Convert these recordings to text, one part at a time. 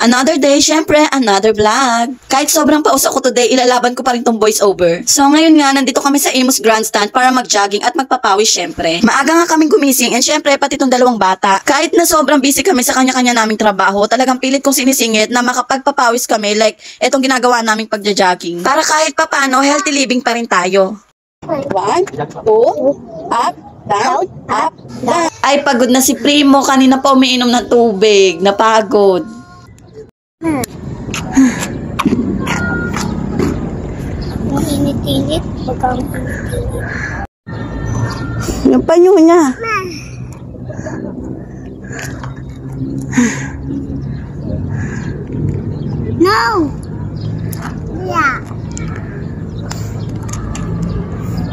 Another day, syempre, another vlog. Kahit sobrang paus ako today, ilalaban ko pa rin tong voice over. So ngayon nga, nandito kami sa Imus Grandstand para mag-jogging at magpapawis syempre. Maaga nga kaming gumising and syempre, pati tong dalawang bata. Kahit na sobrang busy kami sa kanya-kanya naming trabaho, talagang pilit kong sinisingit na makapagpapawis kami like etong ginagawa naming pagja-jogging. Para kahit papano, healthy living pa rin tayo. 1, 2, up, down, up, down. Ay, pagod na si Primo. Kanina pa umiinom ng tubig. Napagod. Init-init. Pagkang init-init. Yung panyo niya. No! Yeah.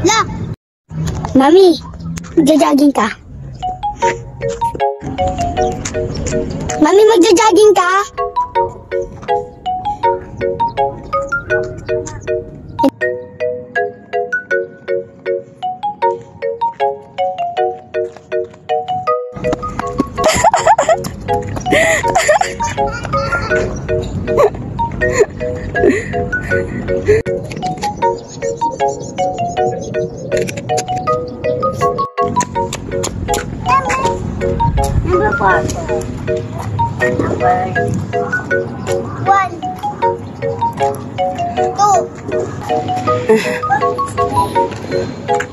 Look! Mami, magja-jogging ka? Mami, magja-jogging ka? Number 4. Number 1. 2.